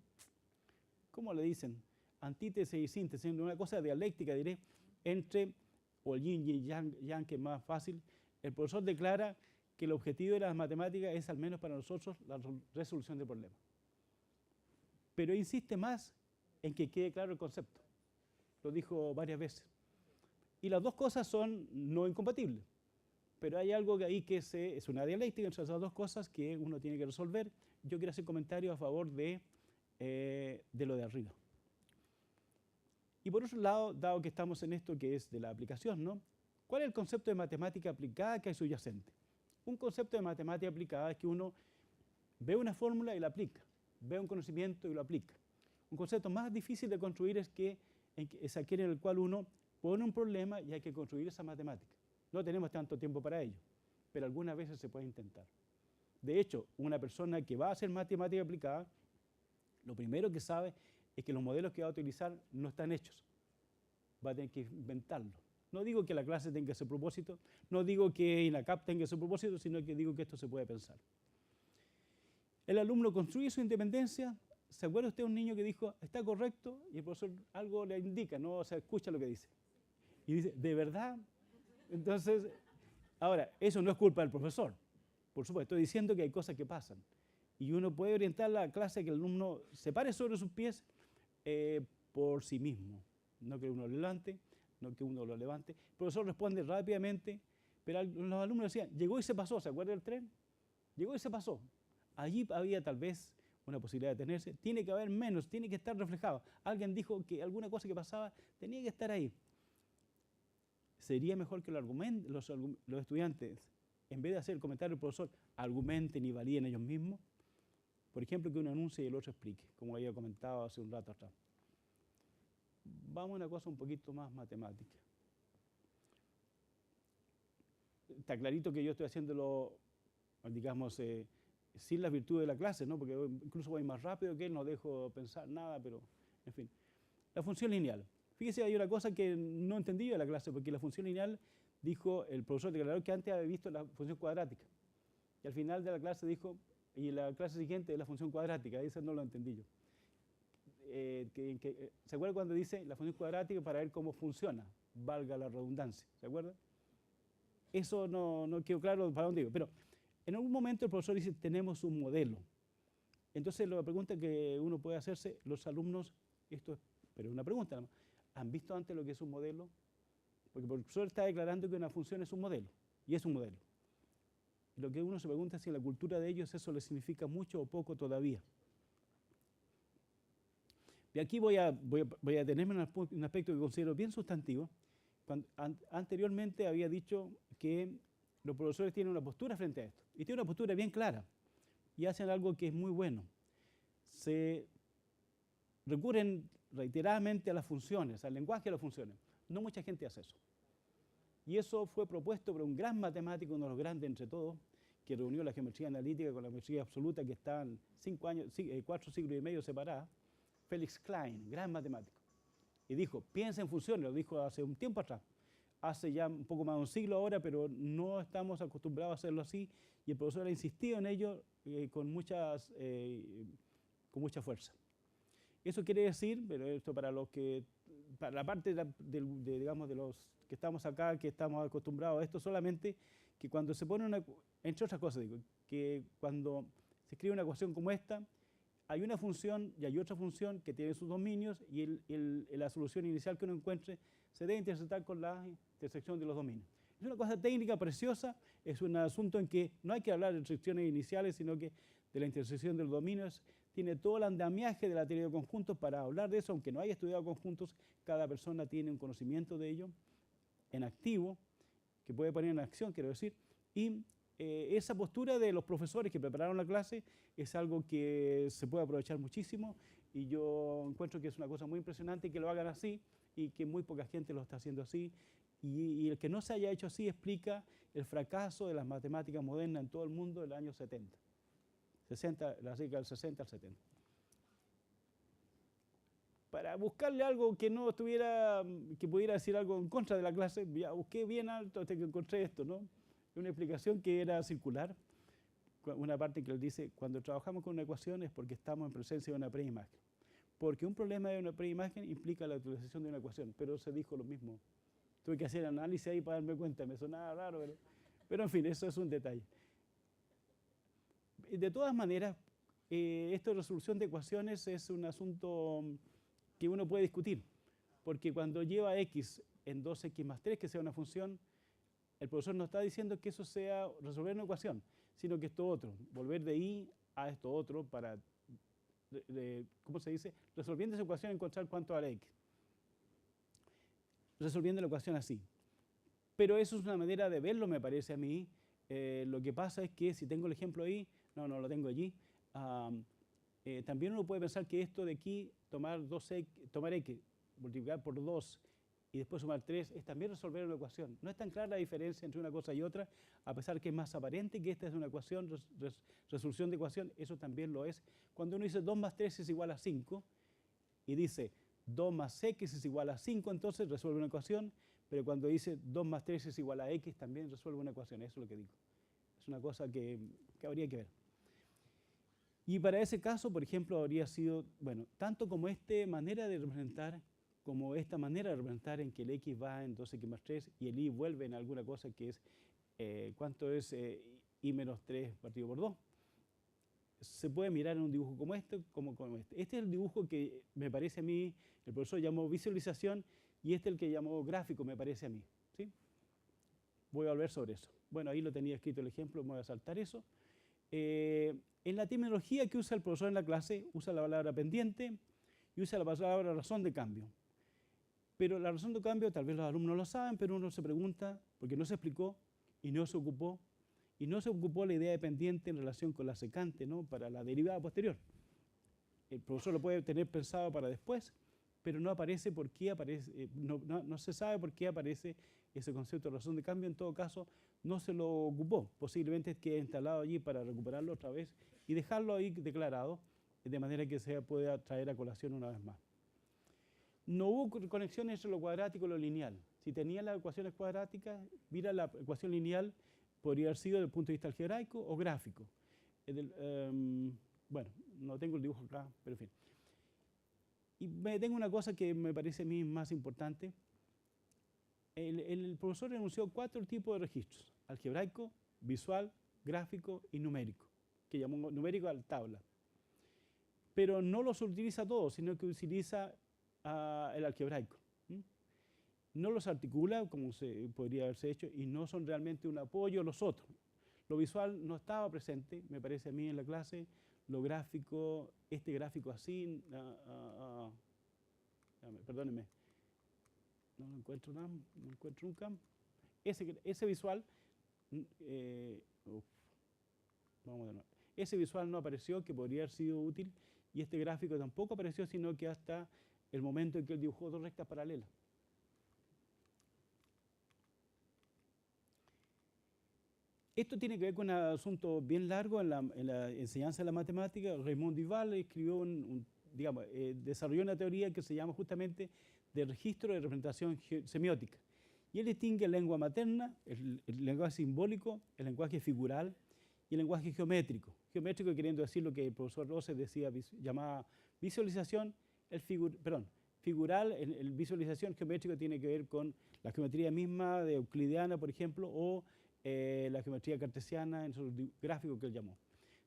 ¿Cómo le dicen? Antítesis y síntesis, una cosa dialéctica, diré, entre, o el yin y yang, que es más fácil. El profesor declara que el objetivo de las matemáticas es, al menos para nosotros, la resolución del problema. Pero insiste más en que quede claro el concepto. Lo dijo varias veces. Y las dos cosas son no incompatibles. Pero hay algo ahí que es una dialéctica entre esas dos cosas que uno tiene que resolver. Yo quiero hacer comentarios a favor de lo de arriba. Y por otro lado, dado que estamos en esto que es de la aplicación, ¿no? ¿Cuál es el concepto de matemática aplicada que hay subyacente? Un concepto de matemática aplicada es que uno ve una fórmula y la aplica, ve un conocimiento y lo aplica. Un concepto más difícil de construir es aquel en el cual uno pone un problema y hay que construir esa matemática. No tenemos tanto tiempo para ello, pero algunas veces se puede intentar. De hecho, una persona que va a hacer matemática aplicada, lo primero que sabe es que los modelos que va a utilizar no están hechos. Va a tener que inventarlos. No digo que la clase tenga ese propósito, no digo que INACAP tenga ese propósito, sino que digo que esto se puede pensar. El alumno construye su independencia. ¿Se acuerda usted de un niño que dijo, está correcto? Y el profesor algo le indica, no, o sea, escucha lo que dice. Y dice, ¿de verdad? Entonces, ahora, eso no es culpa del profesor. Por supuesto, estoy diciendo que hay cosas que pasan. Y uno puede orientar la clase a que el alumno se pare sobre sus pies por sí mismo. No que uno lo levante, no que uno lo levante. El profesor responde rápidamente, pero los alumnos decían, llegó y se pasó, ¿se acuerda del tren? Llegó y se pasó. Allí había tal vez una posibilidad de detenerse, tiene que haber menos, tiene que estar reflejado. Alguien dijo que alguna cosa que pasaba tenía que estar ahí. Sería mejor que los estudiantes, en vez de hacer el comentario del profesor, argumenten y validen ellos mismos. Por ejemplo, que uno anuncie y el otro explique, como había comentado hace un rato atrás. Vamos a una cosa un poquito más matemática. Está clarito que yo estoy haciéndolo, digamos, sin las virtudes de la clase, ¿no? Porque incluso voy más rápido que él, no dejo pensar nada, pero en fin. La función lineal. Fíjese, hay una cosa que no entendí de la clase, porque la función lineal, dijo el profesor declaró que antes había visto la función cuadrática. Y al final de la clase dijo, y la clase siguiente es la función cuadrática, eso no lo entendí yo. ¿Se acuerda cuando dice la función cuadrática para ver cómo funciona? Valga la redundancia, ¿se acuerda? Eso no quedó claro para dónde digo, pero en algún momento el profesor dice, tenemos un modelo. Entonces la pregunta que uno puede hacerse, los alumnos, esto es, pero una pregunta, ¿no? ¿Han visto antes lo que es un modelo? Porque el profesor está declarando que una función es un modelo, y es un modelo. Y lo que uno se pregunta es si en la cultura de ellos eso les significa mucho o poco todavía. Y aquí voy a detenerme en un aspecto que considero bien sustantivo. Anteriormente había dicho que los profesores tienen una postura frente a esto, y tienen una postura bien clara, y hacen algo que es muy bueno. Se recurren reiteradamente a las funciones, al lenguaje de las funciones. No mucha gente hace eso. Y eso fue propuesto por un gran matemático, uno de los grandes entre todos, que reunió la geometría analítica con la geometría absoluta, que estaban 4 siglos y medio separadas, Felix Klein, gran matemático. Y dijo, piensa en funciones, lo dijo hace un tiempo atrás. Hace ya un poco más de un siglo ahora, pero no estamos acostumbrados a hacerlo así, y el profesor ha insistido en ello con mucha fuerza. Eso quiere decir, pero esto para la parte digamos, de los que estamos acá, que estamos acostumbrados a esto solamente, que cuando se pone entre otras cosas, digo, que cuando se escribe una ecuación como esta, hay una función y hay otra función que tiene sus dominios, y la solución inicial que uno encuentre se debe interceptar con la intersección de los dominios. Es una cosa técnica preciosa, es un asunto en que no hay que hablar de intersecciones iniciales, sino que de la intersección de los dominios. Tiene todo el andamiaje de la teoría de conjuntos para hablar de eso, aunque no haya estudiado conjuntos, cada persona tiene un conocimiento de ello en activo, que puede poner en acción, quiero decir, y esa postura de los profesores que prepararon la clase es algo que se puede aprovechar muchísimo, y yo encuentro que es una cosa muy impresionante que lo hagan así, y que muy poca gente lo está haciendo así, y el que no se haya hecho así explica el fracaso de las matemáticas modernas en todo el mundo del año 70. La década del 60 al 70. Para buscarle algo que no estuviera, que pudiera decir algo en contra de la clase, ya busqué bien alto hasta que encontré esto, ¿no? Una explicación que era circular, una parte que él dice, cuando trabajamos con una ecuación es porque estamos en presencia de una preimagen. Porque un problema de una preimagen implica la utilización de una ecuación, pero se dijo lo mismo. Tuve que hacer análisis ahí para darme cuenta, me sonaba raro, pero en fin, eso es un detalle. De todas maneras, esto de resolución de ecuaciones es un asunto que uno puede discutir, porque cuando lleva x en 2x más 3, que sea una función, el profesor no está diciendo que eso sea resolver una ecuación, sino que esto otro, volver de y a esto otro para, ¿cómo se dice? Resolviendo esa ecuación encontrar cuánto vale x. Resolviendo la ecuación así. Pero eso es una manera de verlo, me parece a mí. Lo que pasa es que si tengo el ejemplo ahí, no lo tengo allí, también uno puede pensar que esto de aquí, tomar x, multiplicar por 2 y después sumar 3, es también resolver una ecuación. No es tan clara la diferencia entre una cosa y otra, a pesar que es más aparente que esta es una ecuación, resolución de ecuación, eso también lo es. Cuando uno dice 2 más 3 es igual a 5, y dice 2 más x es igual a 5, entonces resuelve una ecuación, pero cuando dice 2 más 3 es igual a x, también resuelve una ecuación, eso es lo que digo. Es una cosa que habría que ver. Y para ese caso, por ejemplo, habría sido, bueno, tanto como esta manera de representar, como esta manera de representar en que el x va en 2x más 3 y el y vuelve en alguna cosa que es, ¿cuánto es y menos 3 partido por 2? Se puede mirar en un dibujo como este, como este. Este es el dibujo que me parece a mí, el profesor llamó visualización, y este es el que llamó gráfico, me parece a mí. ¿Sí? Voy a volver sobre eso. Bueno, ahí lo tenía escrito el ejemplo, me voy a saltar eso. En la terminología que usa el profesor en la clase, usa la palabra pendiente y usa la palabra razón de cambio. Pero la razón de cambio, tal vez los alumnos lo saben, pero uno se pregunta, porque no se explicó y no se ocupó la idea de pendiente en relación con la secante, ¿no? Para la derivada posterior. El profesor lo puede tener pensado para después, pero no aparece por qué aparece, no se sabe por qué aparece ese concepto de razón de cambio. En todo caso, no se lo ocupó. Posiblemente quede instalado allí para recuperarlo otra vez y dejarlo ahí declarado, de manera que se pueda traer a colación una vez más. No hubo conexiones entre lo cuadrático y lo lineal. Si tenía las ecuaciones cuadráticas, mira la ecuación lineal, podría haber sido desde el punto de vista algebraico o gráfico. Bueno, no tengo el dibujo acá, pero en fin. Y tengo una cosa que me parece a mí más importante. El profesor enunció 4 tipos de registros: algebraico, visual, gráfico y numérico, que llamó numérico a la tabla. Pero no los utiliza todos, sino que utiliza el algebraico. No los articula como se podría haberse hecho y no son realmente un apoyo a los otros. Lo visual no estaba presente, me parece a mí, en la clase. Lo gráfico, este gráfico así, perdónenme, no lo encuentro nada, no encuentro nunca. Ese visual, vamos de nuevo. Ese visual no apareció, que podría haber sido útil, y este gráfico tampoco apareció, sino que hasta el momento en que él dibujó 2 rectas paralelas. Esto tiene que ver con un asunto bien largo en la enseñanza de la matemática. Raymond Duval escribió desarrolló una teoría que se llama justamente de registro de representación semiótica. Y él distingue lengua materna, el lenguaje simbólico, el lenguaje figural y el lenguaje geométrico. Geométrico queriendo decir lo que el profesor Rose decía, llamaba visualización, figural, el visualización, geométrico tiene que ver con la geometría misma de euclidiana, por ejemplo, o la geometría cartesiana en su gráfico que él llamó.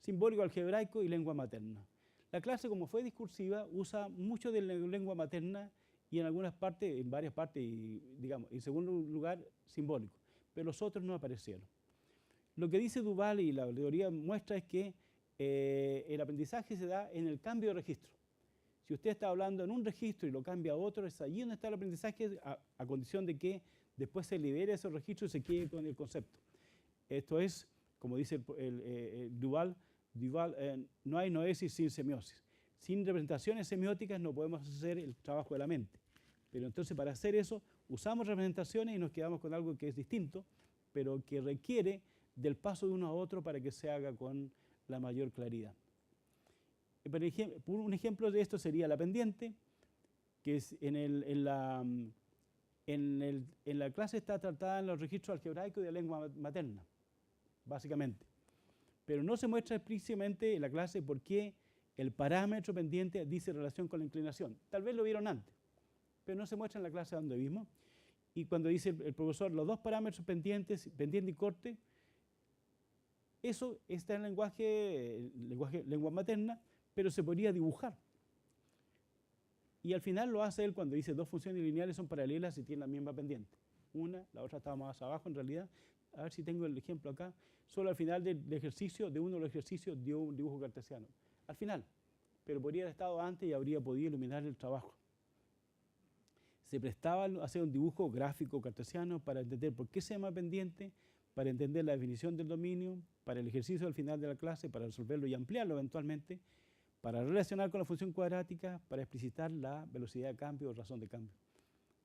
Simbólico, algebraico y lengua materna. La clase, como fue discursiva, usa mucho de la lengua materna y en algunas partes, en varias partes, y en segundo lugar, simbólico. Pero los otros no aparecieron. Lo que dice Duval y la teoría muestra es que el aprendizaje se da en el cambio de registro. Si usted está hablando en un registro y lo cambia a otro, es allí donde está el aprendizaje, a condición de que después se libere ese registro y se quede con el concepto. Esto es, como dice Duval, no hay noesis sin semiosis. Sin representaciones semióticas no podemos hacer el trabajo de la mente. Pero entonces, para hacer eso, usamos representaciones y nos quedamos con algo que es distinto, pero que requiere del paso de uno a otro para que se haga con la mayor claridad. Un ejemplo de esto sería la pendiente, que es en la clase está tratada en los registros algebraicos de la lengua materna, básicamente. Pero no se muestra explícitamente en la clase por qué el parámetro pendiente dice relación con la inclinación. Tal vez lo vieron antes, pero no se muestra en la clase donde vimos. Y cuando dice el profesor los 2 parámetros pendientes, pendiente y corte, eso está en lengua materna, pero se podría dibujar. Y al final lo hace él cuando dice 2 funciones lineales son paralelas y tienen la misma pendiente. La otra estaba más abajo en realidad. A ver si tengo el ejemplo acá. Solo al final del ejercicio, de uno de los ejercicios, dio un dibujo cartesiano. Al final. Pero podría haber estado antes y habría podido iluminar el trabajo. Se prestaba a hacer un dibujo gráfico cartesiano para entender por qué se llama pendiente, para entender la definición del dominio, para el ejercicio al final de la clase, para resolverlo y ampliarlo eventualmente, para relacionar con la función cuadrática, para explicitar la velocidad de cambio o razón de cambio.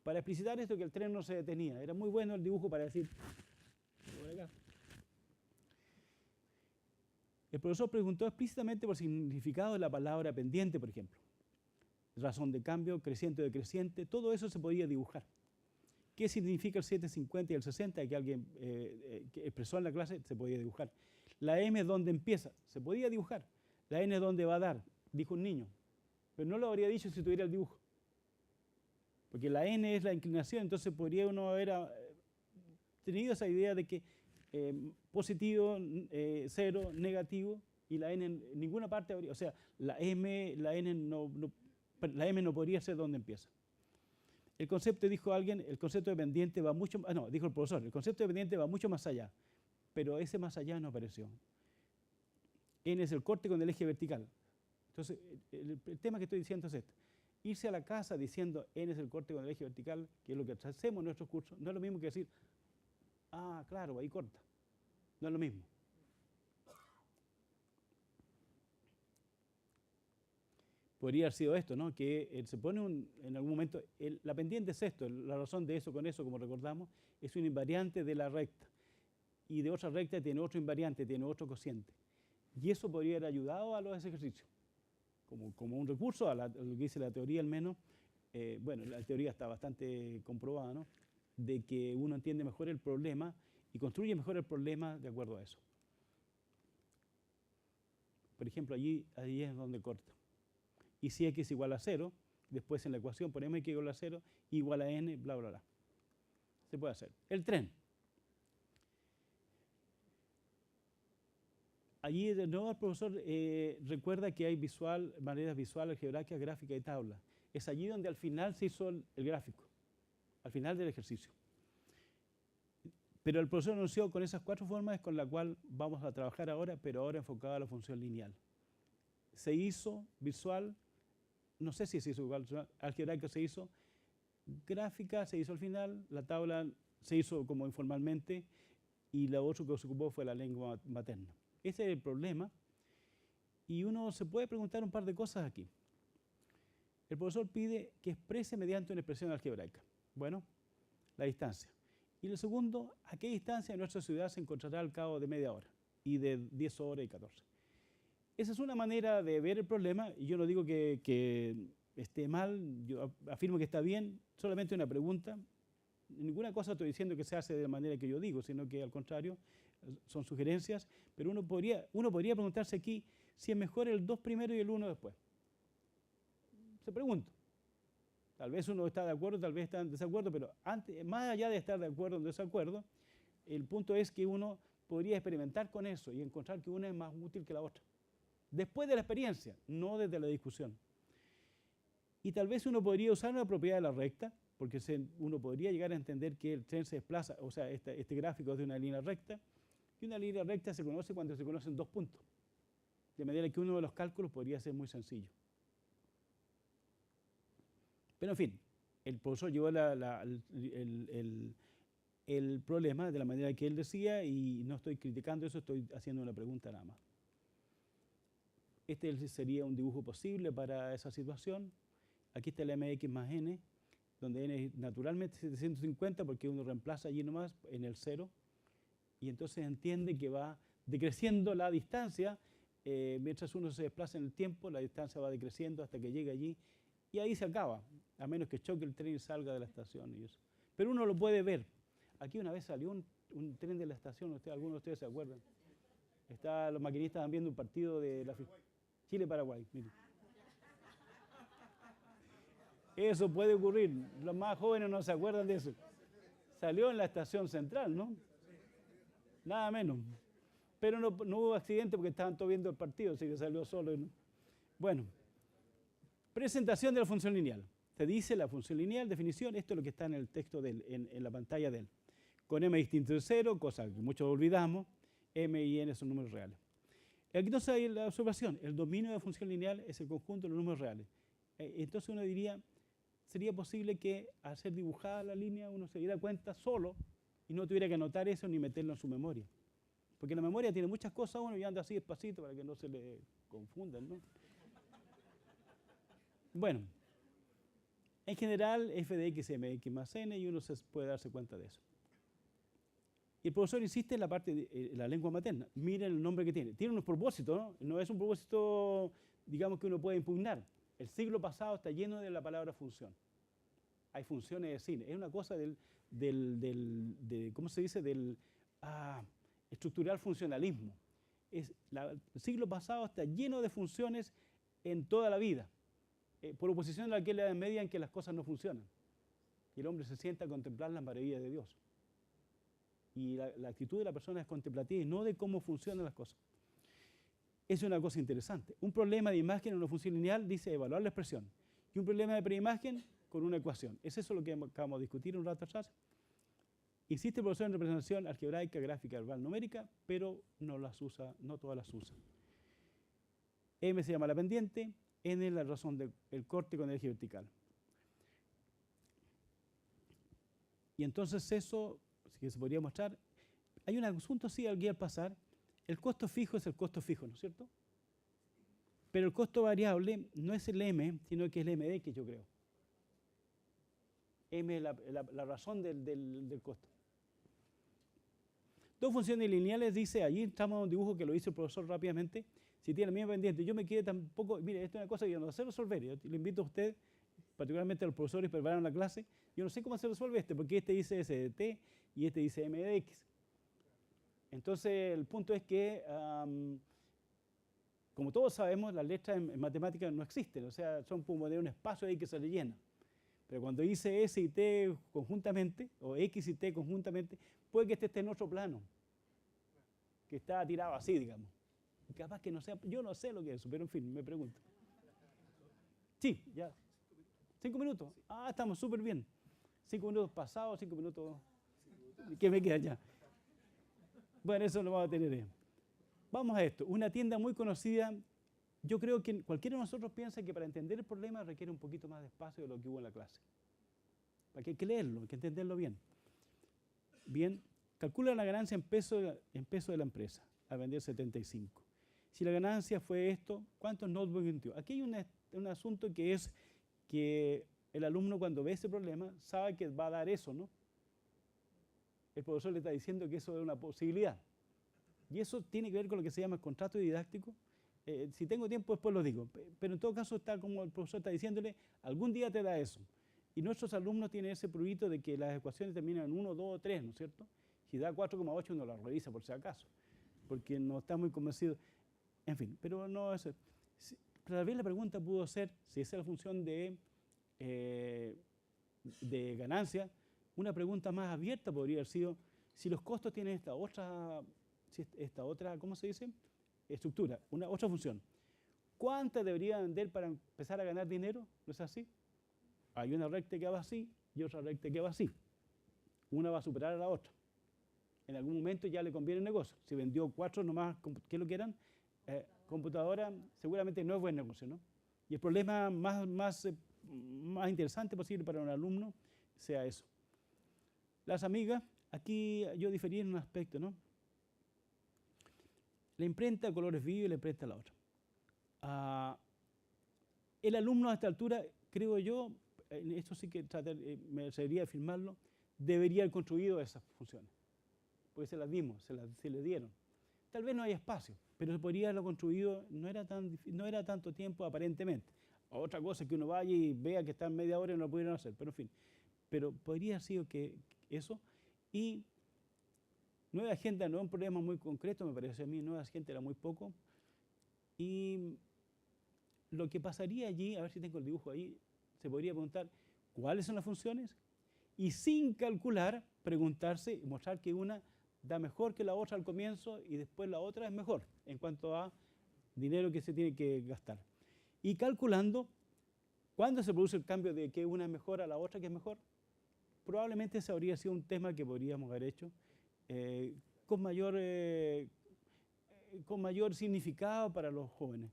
Para explicitar esto, que el tren no se detenía. Era muy bueno el dibujo para decir, por acá. El profesor preguntó explícitamente por el significado de la palabra pendiente, por ejemplo. Razón de cambio, creciente o decreciente, todo eso se podía dibujar. ¿Qué significa el 750 y el 60? Que alguien que expresó en la clase, se podía dibujar. La M es donde empieza, se podía dibujar. La N es donde va a dar, dijo un niño. Pero no lo habría dicho si tuviera el dibujo. Porque la N es la inclinación, entonces podría uno haber tenido esa idea de que positivo, 0, negativo, y la N en ninguna parte habría, o sea, la M no podría ser donde empieza. El concepto, dijo alguien, el concepto de pendiente va mucho más, no, dijo el profesor, el concepto de pendiente va mucho más allá, pero ese más allá no apareció. N es el corte con el eje vertical. Entonces, el tema que estoy diciendo es este. Irse a la casa diciendo N es el corte con el eje vertical, que es lo que hacemos en nuestros cursos, no es lo mismo que decir, ah, claro, ahí corta. No es lo mismo. Podría haber sido esto, ¿no? Que se pone en algún momento, la pendiente es esto, la razón de eso con eso, como recordamos, es un invariante de la recta. Y de otra recta tiene otro invariante, tiene otro cociente. Y eso podría haber ayudado a los ejercicios. Como un recurso, a lo que dice la teoría al menos, bueno, la teoría está bastante comprobada, ¿no? De que uno entiende mejor el problema y construye mejor el problema de acuerdo a eso. Por ejemplo, allí es donde corta. Y si x es igual a 0, después en la ecuación ponemos x igual a 0, igual a n, bla, bla, bla. Se puede hacer. El tren. Allí de nuevo el profesor recuerda que hay maneras visuales, algebraicas, gráficas y tablas. Es allí donde al final se hizo el gráfico, al final del ejercicio. Pero el profesor anunció con esas 4 formas con las cuales vamos a trabajar ahora, pero ahora enfocado a la función lineal. Se hizo visual, no sé si se hizo igual, algebraica se hizo, gráfica se hizo al final, la tabla se hizo como informalmente y lo otro que se ocupó fue la lengua materna. Ese es el problema y uno se puede preguntar un par de cosas aquí. El profesor pide que exprese mediante una expresión algebraica. Bueno, la distancia. Y lo segundo, ¿a qué distancia en nuestra ciudad se encontrará al cabo de media hora? Y de 10 horas y 14. Esa es una manera de ver el problema, y yo no digo que esté mal, yo afirmo que está bien, solamente una pregunta. Ninguna cosa estoy diciendo que se hace de la manera que yo digo, sino que al contrario, son sugerencias, pero uno podría preguntarse aquí si es mejor el 2 primero y el 1 después. Se pregunta. Tal vez uno está de acuerdo, tal vez está en desacuerdo, pero más allá de estar de acuerdo o en desacuerdo, el punto es que uno podría experimentar con eso y encontrar que una es más útil que la otra. Después de la experiencia, no desde la discusión. Y tal vez uno podría usar una propiedad de la recta, porque uno podría llegar a entender que el tren se desplaza, o sea, este gráfico es de una línea recta, y una línea recta se conoce cuando se conocen 2 puntos. De manera que uno de los cálculos podría ser muy sencillo. Pero en fin, el profesor llevó el problema de la manera que él decía y no estoy criticando eso, estoy haciendo una pregunta nada más. Este sería un dibujo posible para esa situación. Aquí está el mx más n, donde n es naturalmente 750 porque uno reemplaza allí nomás en el 0 y entonces entiende que va decreciendo la distancia. Mientras uno se desplaza en el tiempo, la distancia va decreciendo hasta que llegue allí y ahí se acaba, a menos que choque el tren y salga de la estación y eso. Pero uno lo puede ver. Aquí una vez salió un tren de la estación, algunos de ustedes se acuerdan. Los maquinistas estaban viendo un partido de la Chile-Paraguay. Eso puede ocurrir. Los más jóvenes no se acuerdan de eso. Salió en la estación central, ¿no? Nada menos. Pero no hubo accidente porque estaban todos viendo el partido, así que salió solo. ¿No? Bueno, presentación de la función lineal. Se dice la función lineal, definición, esto es lo que está en el texto de él, en la pantalla de él. Con m distinto de 0, cosa que muchos olvidamos, m y n son números reales. Aquí entonces hay la observación, el dominio de la función lineal es el conjunto de los números reales. Entonces uno diría, sería posible que al ser dibujada la línea uno se diera cuenta solo y no tuviera que anotar eso ni meterlo en su memoria. Porque la memoria tiene muchas cosas uno y anda así despacito para que no se le confundan, ¿no? Bueno, en general f de x, mx más n y uno se puede darse cuenta de eso. Y el profesor insiste en la parte de la lengua materna. Miren el nombre que tiene. Tiene unos propósitos, ¿no? No es un propósito, digamos, que uno puede impugnar. El siglo pasado está lleno de la palabra función. hay funciones de cine. Es una cosa ¿cómo se dice? Del estructural funcionalismo. El siglo pasado está lleno de funciones en toda la vida, por oposición a aquella Edad Media en que las cosas no funcionan. Y el hombre se sienta a contemplar las maravillas de Dios. Y la actitud de la persona es contemplativa y no de cómo funcionan las cosas. Es una cosa interesante. Un problema de imagen en una función lineal dice evaluar la expresión. Y un problema de preimagen con una ecuación. ¿Es eso lo que acabamos de discutir un rato atrás? Insiste el profesor en representación algebraica, gráfica, verbal, numérica, pero no todas las usa. M se llama la pendiente, N la razón del corte con el eje vertical. Y entonces eso, que se podría mostrar, hay un asunto sí aquí al pasar, el costo fijo es el costo fijo, ¿no es cierto? Pero el costo variable no es el M, sino que es el M de X, yo creo. M es la razón del costo. Dos funciones lineales, dice, allí estamos en un dibujo que lo hizo el profesor rápidamente, si tiene la misma pendiente. Yo me quedé tampoco, mire, esto es una cosa que yo no sé resolver, yo le invito a usted, particularmente a los profesores que prepararon la clase, yo no sé cómo se resuelve porque este dice S de T y este dice M de X. Entonces, el punto es que, como todos sabemos, las letras en matemáticas no existen, o sea, son como de un espacio ahí que se le llena. Pero cuando dice S y T conjuntamente, o X y T conjuntamente, puede que este esté en otro plano, que está tirado así, digamos. Y capaz que no sea, yo no sé lo que es eso, pero en fin, me pregunto. Sí, ya. 5 minutos. Ah, estamos súper bien. 5 minutos pasados, 5 minutos. ¿Qué me queda ya? Bueno, eso lo vamos a tener. Vamos a esto. Una tienda muy conocida. Yo creo que cualquiera de nosotros piensa que para entender el problema requiere un poquito más de espacio de lo que hubo en la clase. Porque hay que leerlo, hay que entenderlo bien. Bien, calcula la ganancia en peso de la empresa al vender 75. Si la ganancia fue esto, ¿cuántos notebooks vendió? Aquí hay un asunto que es que el alumno cuando ve ese problema sabe que va a dar eso, ¿no? El profesor le está diciendo que eso es una posibilidad. Y eso tiene que ver con lo que se llama el contrato didáctico. Si tengo tiempo después lo digo, pero en todo caso está como el profesor está diciéndole, algún día te da eso. Y nuestros alumnos tienen ese prurito de que las ecuaciones terminan en 1, 2 o 3, ¿no es cierto? Si da 4,8 uno la revisa por si acaso, porque no está muy convencido. En fin, pero no es... Tal vez la pregunta pudo ser, si esa es la función de ganancia, una pregunta más abierta podría haber sido, si los costos tienen esta otra, ¿cómo se dice? Estructura, otra función. ¿Cuánta debería vender para empezar a ganar dinero? ¿No es así? Hay una recta que va así y otra recta que va así. Una va a superar a la otra. En algún momento ya le conviene el negocio. Si vendió 4 nomás, ¿qué es lo que eran? Computadora, seguramente no es buen negocio, ¿no? Y el problema más interesante posible para un alumno sea eso. Las amigas, aquí yo diferí en un aspecto, ¿no? La imprenta de colores vivos y la imprenta la otra. El alumno a esta altura, creo yo, esto sí que me serviría afirmarlo, debería haber construido esas funciones. Porque se las dimos, se les dieron. Tal vez no hay espacio, pero se podría haberlo construido, no era tanto tiempo aparentemente. Otra cosa es que uno vaya y vea que están media hora y no lo pudieron hacer, pero en fin. Pero podría haber sido que eso. Y nueva agenda no es un problema muy concreto, me parece a mí, nueva agenda era muy poco. Y lo que pasaría allí, a ver si tengo el dibujo ahí, se podría preguntar cuáles son las funciones y sin calcular, preguntarse y mostrar que una da mejor que la otra al comienzo y después la otra es mejor en cuanto a dinero que se tiene que gastar. Y calculando cuándo se produce el cambio de que una es mejor a la otra que es mejor, probablemente ese habría sido un tema que podríamos haber hecho con mayor significado para los jóvenes.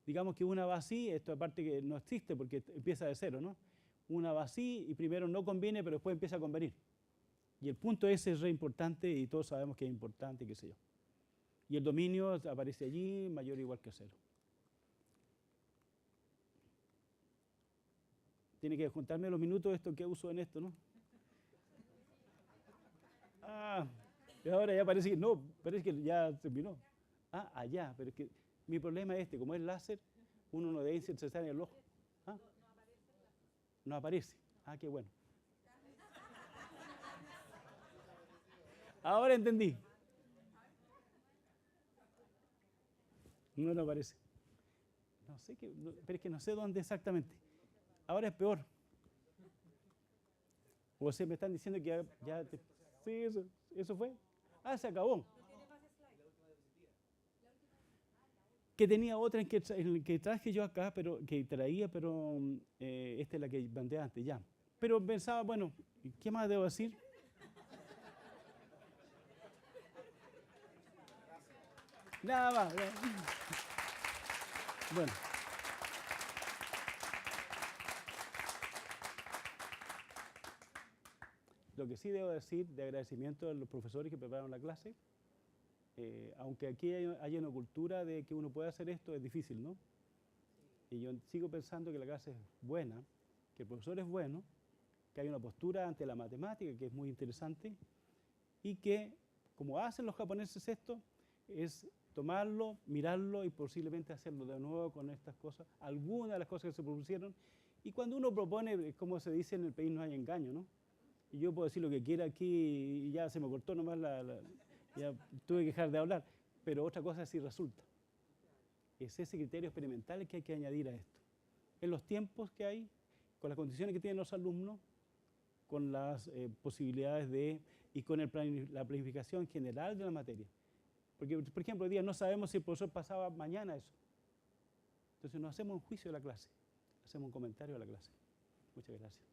Digamos que una va así, esto aparte que no existe porque empieza de cero, ¿no? Una va así y primero no conviene, pero después empieza a convenir. Y el punto ese es re importante y todos sabemos que es importante, qué sé yo. Y el dominio aparece allí, mayor o igual que 0. Tiene que juntarme los minutos esto que uso en esto, ¿no? Y ahora ya parece que no, parece que ya terminó. Allá, pero es que mi problema es como es láser, uno no debe insertar en el ojo. no aparece. Ah, qué bueno. Ahora entendí. No aparece. No sé qué, pero es que no sé dónde exactamente. Ahora es peor. O sea, me están diciendo que sí, eso fue. Ah, se acabó. Que tenía otra en que traje yo acá, pero que traía, pero esta es la que mandé antes, ya. Pero pensaba, bueno, ¿qué más debo decir? Nada más. Bueno. Lo que sí debo decir de agradecimiento a los profesores que prepararon la clase, aunque aquí hay una cultura de que uno puede hacer esto, es difícil, ¿no? Y yo sigo pensando que la clase es buena, que el profesor es bueno, que hay una postura ante la matemática que es muy interesante y que, como hacen los japoneses esto, es tomarlo, mirarlo y posiblemente hacerlo de nuevo con estas cosas, algunas de las cosas que se propusieron. Y cuando uno propone, como se dice en el país, no hay engaño, ¿no? Y yo puedo decir lo que quiera aquí y ya se me cortó nomás ya tuve que dejar de hablar. Pero otra cosa es si resulta. Es ese criterio experimental que hay que añadir a esto. En los tiempos que hay, con las condiciones que tienen los alumnos, con las posibilidades y con la planificación general de la materia. Porque, por ejemplo, hoy día no sabemos si el profesor pasaba mañana eso. Entonces no hacemos un juicio de la clase, hacemos un comentario de la clase. Muchas gracias.